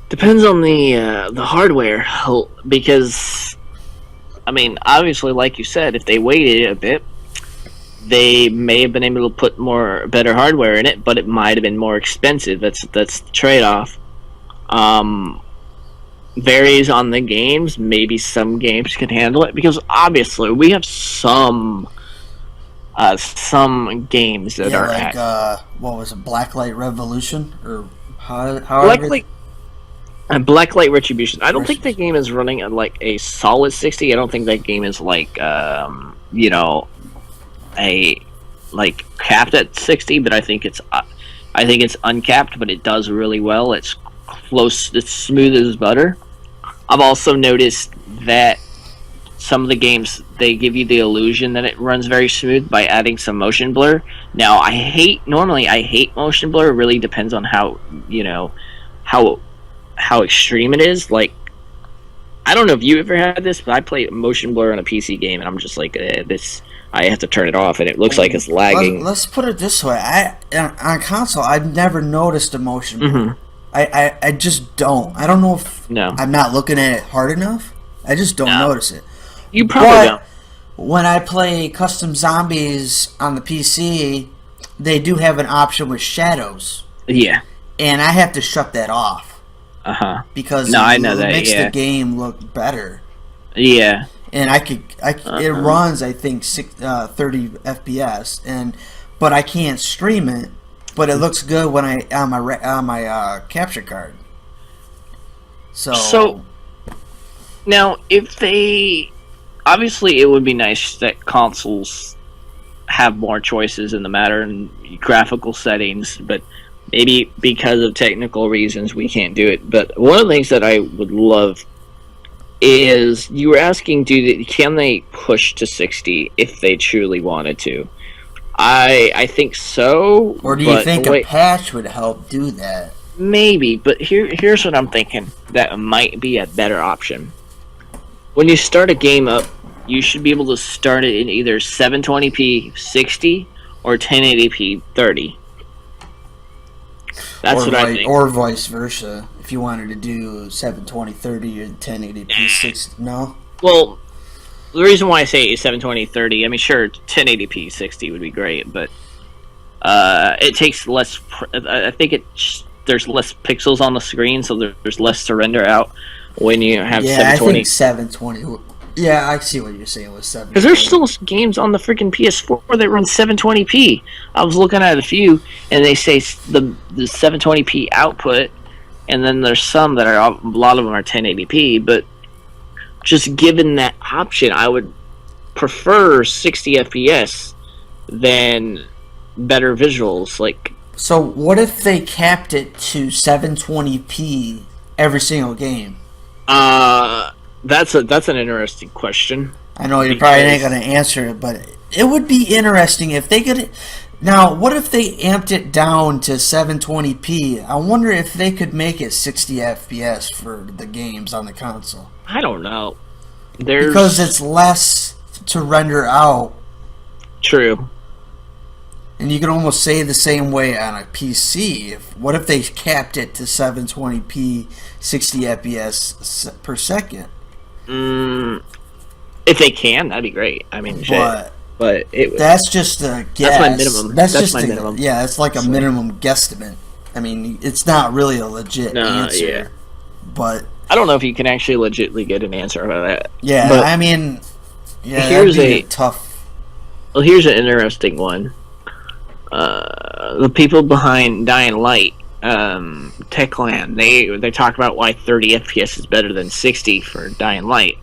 Depends on the hardware, because I mean, obviously, like you said, if they waited a bit, they may have been able to put better hardware in it, but it might have been more expensive. That's the trade off. Um, Varies on the games. Maybe some games can handle it because obviously we have some games that Yeah, are like at what was it, Blacklight Revolution or however. Blacklight and Blacklight Retribution. I don't think that Versus. game is running at like a solid 60. I don't think that game is like you know, a like capped at 60, but I think it's uncapped, but it does really well. It's close. It's smooth as butter. I've also noticed that some of the games they give you the illusion that it runs very smooth by adding some motion blur. Now, I hate motion blur. It really depends on how how extreme it is. Like, I don't know if you ever had this, but I play motion blur on a PC game, and I'm just like, this. I have to turn it off, and it looks like it's lagging. Let's put it this way: on console, I've never noticed a motion blur. Mm-hmm. I just don't. I don't know if No, I'm not looking at it hard enough. I just don't no, notice it. you probably But don't. when I play custom zombies on the PC, they do have an option with shadows, Yeah. and I have to shut that off Uh huh. because No, I know it that. makes Yeah. the game look better. Yeah. And it runs, I think, 30 FPS, but I can't stream it. But it looks good when on my capture card. So now, if they obviously, it would be nice that consoles have more choices in the matter and graphical settings, but maybe because of technical reasons we can't do it. But one of the things that I would love is you were asking, can they push to 60 if they truly wanted to? I think so. or do you think a patch would help do that? Maybe, but here's what I'm thinking. That might be a better option. When you start a game up, you should be able to start it in either 720p 60 or 1080p 30. That's what I think. Or vice versa. If you wanted to do 720 30 or 1080p 60, no. Well, the reason why I say is 720 30. I mean, sure, 1080p 60 would be great, but it takes less. I think there's less pixels on the screen, so there's less to render out when you have 720. I think 720. Yeah, I see what you're saying with 720. Because there's still games on the freaking PS4 that run 720p. I was looking at a few, and they say the 720p output, and then there's some that are, a lot of them are 1080p, but just given that option, I would prefer 60 FPS than better visuals. Like, so what if they capped it to 720p every single game? That's an interesting question. I know you probably ain't gonna answer it, but it would be interesting if they could. Now, what if they amped it down to 720p? I wonder if they could make it 60 FPS for the games on the console. I don't know. Because it's less to render out. True. And you can almost say the same way on a PC. What if they capped it to 720p 60 FPS per second? If they can, that'd be great. I mean, but that's just a guess. That's my minimum. That's just my minimum. Yeah, it's like a minimum guesstimate. I mean, it's not really a legit answer. Yeah. But I don't know if you can actually legitimately get an answer about that. Yeah, but I mean, yeah, here's that'd be tough. Well, here's an interesting one. The people behind Dying Light, Techland, they talk about why 30 FPS is better than 60 for Dying Light.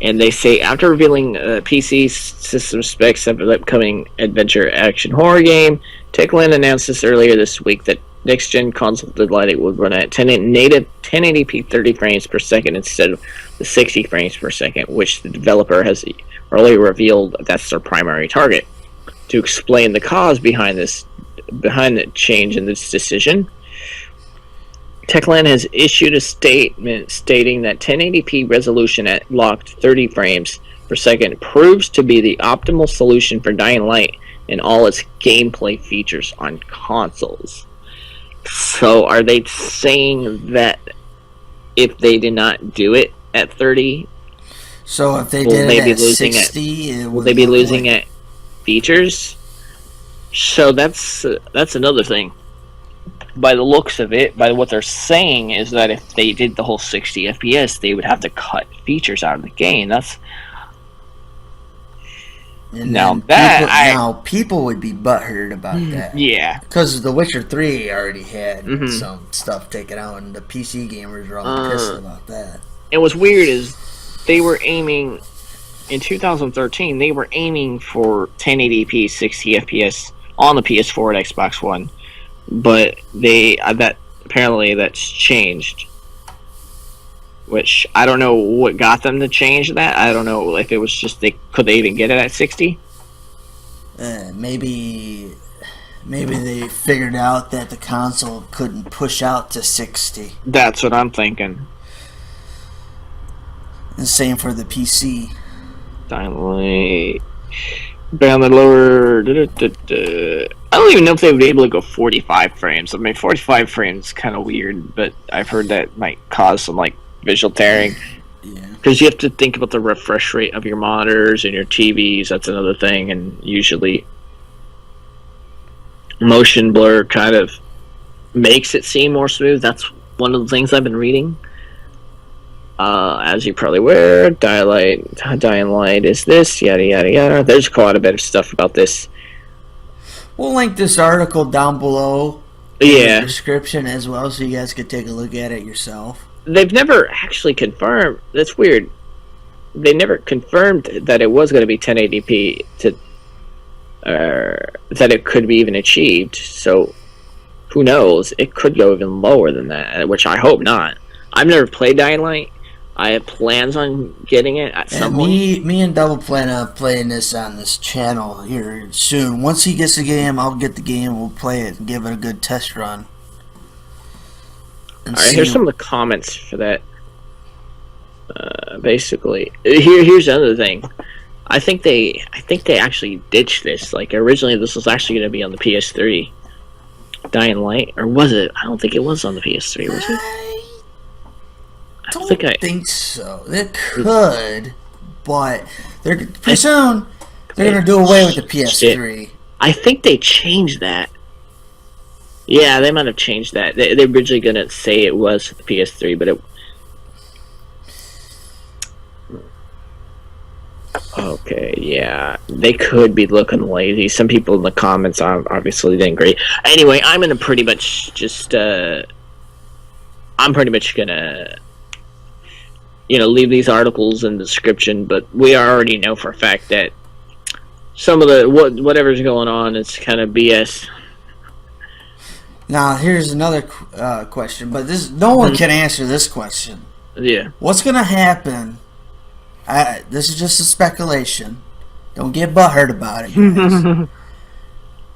And they say, after revealing PC system specs of the upcoming adventure action horror game, Techland announced this earlier this week that next-gen console Light would run at native 1080p 30 frames per second instead of the 60 frames per second, which the developer has earlier revealed that's their primary target. To explain the cause behind the change in this decision, Techland has issued a statement stating that 1080p resolution at locked 30 frames per second proves to be the optimal solution for Dying Light and all its gameplay features on consoles. So are they saying that if they did not do it at 30, So if they did it at 60, will they be losing at features? So that's another thing. By the looks of it, by what they're saying, is that if they did the whole 60 FPS, they would have to cut features out of the game. People would be butthurt about that. Yeah, because The Witcher 3 already had some stuff taken out, and the PC gamers were all pissed about that. And what's weird is they were aiming in 2013. They were aiming for 1080p 60 FPS on the PS4 and Xbox One. But apparently that's changed, which I don't know what got them to change that. I don't know if it was just could they even get it at 60? Maybe they figured out that the console couldn't push out to 60. That's what I'm thinking. And same for the PC. Down the lower. I don't even know if they would be able to go 45 frames. I mean, 45 frames is kind of weird, but I've heard that might cause some visual tearing. Yeah. Because you have to think about the refresh rate of your monitors and your TVs. That's another thing, and usually motion blur kind of makes it seem more smooth. That's one of the things I've been reading. As you probably aware, Dying Light is this, yada yada yada. There's quite a bit of stuff about this. We'll link this article down below in the description as well, so you guys can take a look at it yourself. They've never actually confirmed. That's weird. They never confirmed that it was going to be 1080p that it could be even achieved. So who knows? It could go even lower than that, which I hope not. I've never played Dying Light. I have plans on getting it at some point. Me and Double plan on playing this on this channel here soon. Once he gets the game, I'll get the game. We'll play it and give it a good test run. Alright, here's some of the comments for that. Basically, here's another thing. I think they actually ditched this. Originally, this was actually going to be on the PS3. Dying Light, or was it? I don't think it was on the PS3. Was it? I don't think so. It could, but pretty soon they're going to do away with the PS3. I think they changed that. Yeah, they might have changed that. They originally going to say it was the PS3, but it... Okay, yeah. They could be looking lazy. Some people in the comments obviously didn't agree. Anyway, I'm going to pretty much just... I'm pretty much going to... leave these articles in the description, but we already know for a fact that some of the whatever's going on is kind of BS. Now, here's another question, but no one can answer this question. Yeah. What's going to happen? This is just a speculation. Don't get butthurt about it, guys.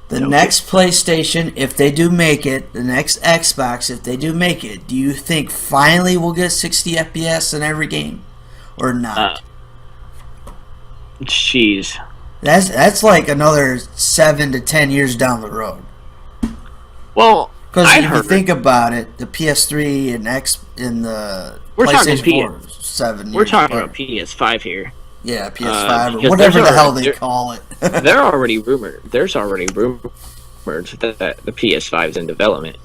The next PlayStation, if they do make it, the next Xbox, if they do make it, do you think finally we'll get 60 FPS in every game? Or not? Jeez. That's like another 7 to 10 years down the road. Well, because if you think about it, the PS3 and the PlayStation 4 7 years. We're talking about PS5 here. Yeah, PS5 or whatever the hell they call it. There's already rumors that the PS5 is in development.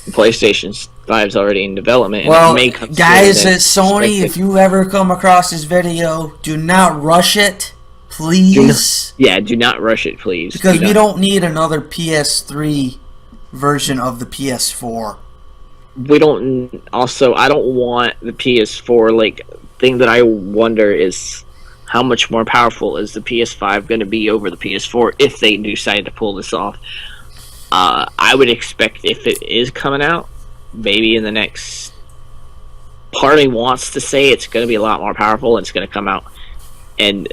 The PlayStation 5 is already in development. Well, guys at Sony, if you ever come across this video, do not rush it, please. Do not rush it, please. Because we don't need another PS3 version of the PS4. We don't. Also, I don't want the PS4. Thing that I wonder is how much more powerful is the PS5 going to be over the PS4 if they decide to pull this off. I would expect if it is coming out, maybe in the next... Part of me wants to say it's going to be a lot more powerful and it's going to come out in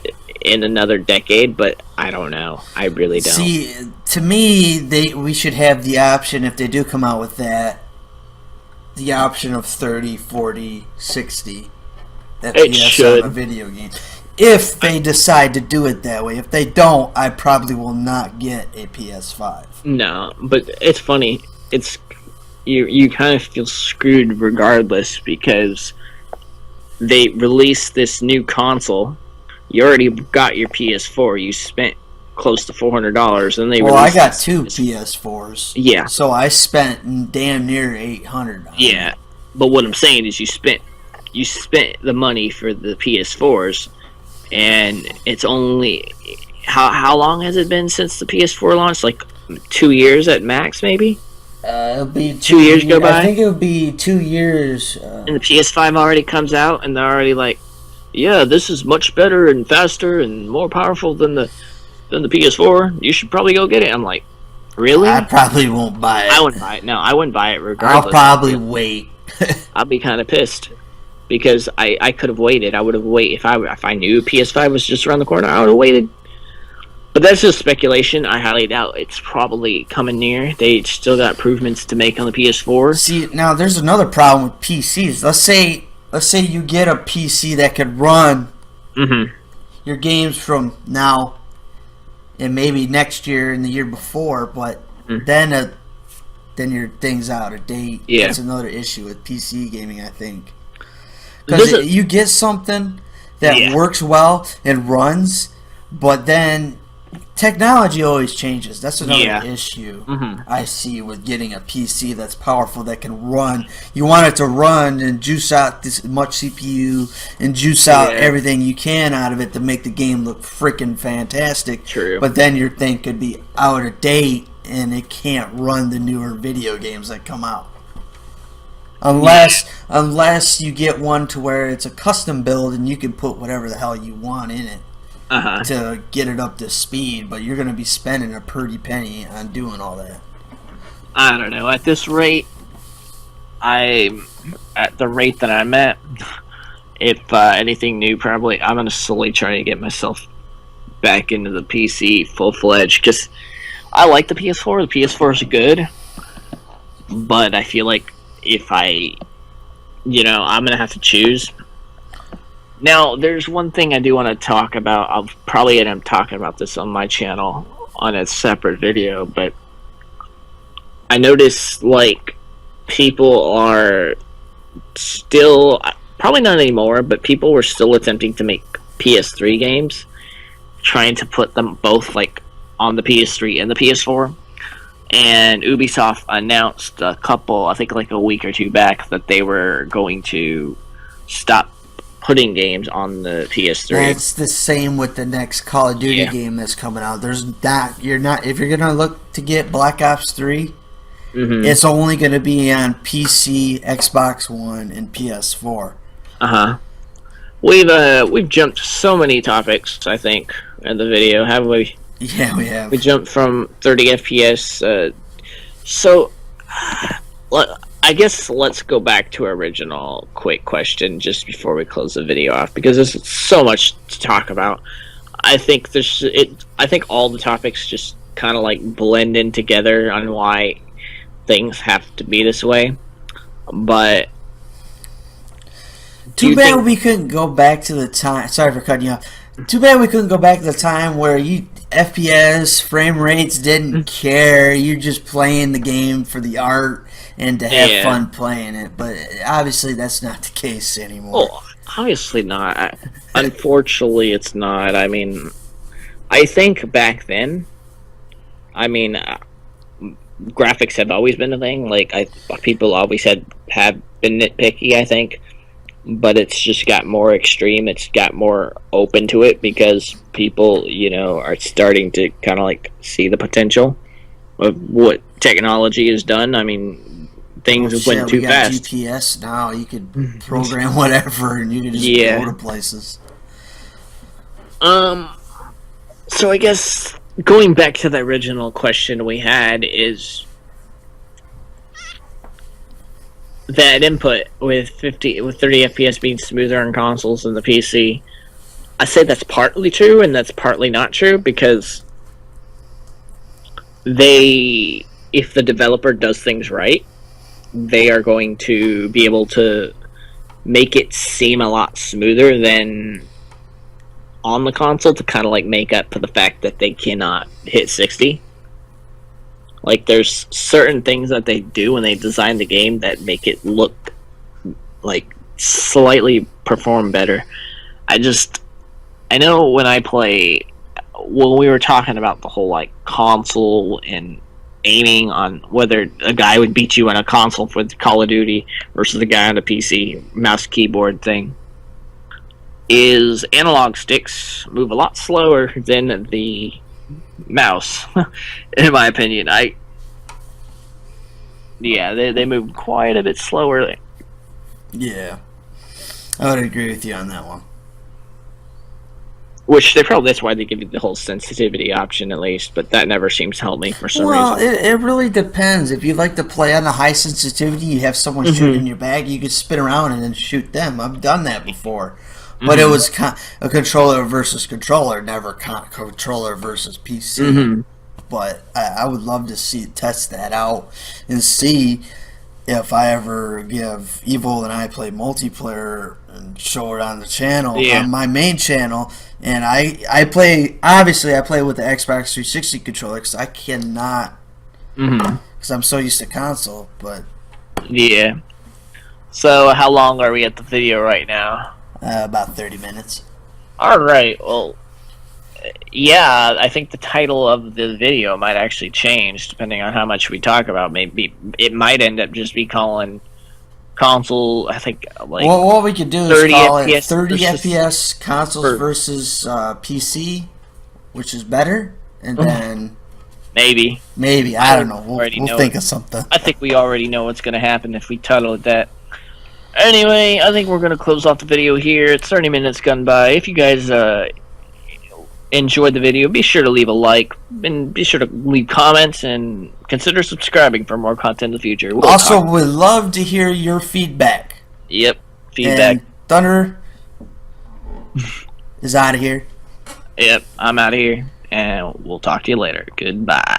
another decade, but I don't know. I really don't. See, to me, we should have the option, if they do come out with that, the option of 30, 40, 60 FPS on a video game. If they decide to do it that way. If they don't, I probably will not get a PS5. No, but it's funny. It's you kind of feel screwed regardless, because they released this new console. You already got your PS4. You spent close to $400, and they Well, I released got two PS4s. Yeah. So I spent damn near $800. Yeah, but what I'm saying is you spent the money for the PS4s, and it's only how long has it been since the PS4 launched? Like 2 years at max, maybe. It'll be 2 years go by. I think it'll be 2 years. And the PS5 already comes out, and they're already like, "Yeah, this is much better and faster and more powerful than the PS4. You should probably go get it." I'm like, really? I probably won't buy it. I wouldn't buy it. No, I wouldn't buy it regardless. I'll probably wait. I'd be kind of pissed, because I could have waited. I would have waited if I knew PS5 was just around the corner. I would have waited. But that's just speculation. I highly doubt it's probably coming near. They still got improvements to make on the PS4. See, now there's another problem with PCs. Let's say you get a PC that could run your games from now and maybe next year and the year before, but then your thing's out of date. Yeah. That's another issue with PC gaming, I think. Because you get something that works well and runs, but then technology always changes. That's another issue I see with getting a PC that's powerful, that can run. You want it to run and juice out this much CPU and juice out everything you can out of it to make the game look freaking fantastic. True. But then your thing could be out of date and it can't run the newer video games that come out. Unless you get one to where it's a custom build and you can put whatever the hell you want in it to get it up to speed, but you're going to be spending a pretty penny on doing all that. I don't know. At this rate, at the rate that I'm at, if anything new, probably I'm going to slowly try to get myself back into the PC full-fledged, because I like the PS4. The PS4 is good, but I feel like if I'm going to have to choose. Now, there's one thing I do want to talk about. I'll probably end up talking about this on my channel on a separate video, but I noticed, like, people are still, probably not anymore, but people were still attempting to make PS3 games, trying to put them both, like, on the PS3 and the PS4. And Ubisoft announced a couple, I think like a week or two back, that they were going to stop putting games on the PS3. It's the same with the next Call of Duty game that's coming out. If you're gonna look to get Black Ops 3, it's only gonna be on PC, Xbox One, and PS4. We've jumped so many topics, I think, in the video, haven't we? Yeah, we have. We jumped from 30 FPS. So, I guess let's go back to our original quick question just before we close the video off, because there's so much to talk about. I think I think all the topics just kind of like blend in together on why things have to be this way. But too bad we couldn't go back to the time. Sorry for cutting you off. Too bad we couldn't go back to the time where FPS frame rates didn't care. You're just playing the game for the art and to have fun playing it. But obviously that's not the case anymore. Well, obviously not. Unfortunately, it's not. I mean, I think back then, graphics have always been a thing. Like, people always have been nitpicky, I think. But it's just got more extreme. It's got more open to it because people, are starting to kind of like see the potential of what technology has done. I mean, things went too fast. GPS now. You could program whatever, and you can just go to places. So I guess going back to the original question we had is that input with 30 FPS being smoother on consoles than the PC. I say that's partly true and that's partly not true, because if the developer does things right, they are going to be able to make it seem a lot smoother than on the console, to kind of like make up for the fact that they cannot hit 60. Like, there's certain things that they do when they design the game that make it look like slightly perform better. I know when I play, when we were talking about the whole like console and aiming on whether a guy would beat you on a console for Call of Duty versus the guy on a PC mouse keyboard thing, is analog sticks move a lot slower than the mouse, in my opinion. They move quite a bit slower. Yeah, I would agree with you on that one. Which that's why they give you the whole sensitivity option at least, but that never seems to help me for some reason. Well, it really depends. If you like to play on the high sensitivity, you have someone shoot in your bag, you can spin around and then shoot them. I've done that before. But it was a controller versus controller, never controller versus PC. But I would love to test that out and see if I ever give Evil and I play multiplayer and show it on the channel, on my main channel. And I play with the Xbox 360 controller because I cannot, because I'm so used to console. But yeah. So how long are we at the video right now? About 30 minutes. All right. Well, yeah, I think the title of the video might actually change depending on how much we talk about. Maybe it might end up just be calling console. I think like what we could do is 30 call FPS it 30 versus FPS consoles versus PC, which is better, and then maybe I don't know. We'll think of something. I think we already know what's going to happen if we title it that. Anyway, I think we're going to close off the video here. It's 30 minutes gone by. If you guys enjoyed the video, be sure to leave a like and be sure to leave comments and consider subscribing for more content in the future. We'd love to hear your feedback. Yep, feedback. And Thunder is out of here. Yep, I'm out of here, and we'll talk to you later. Goodbye.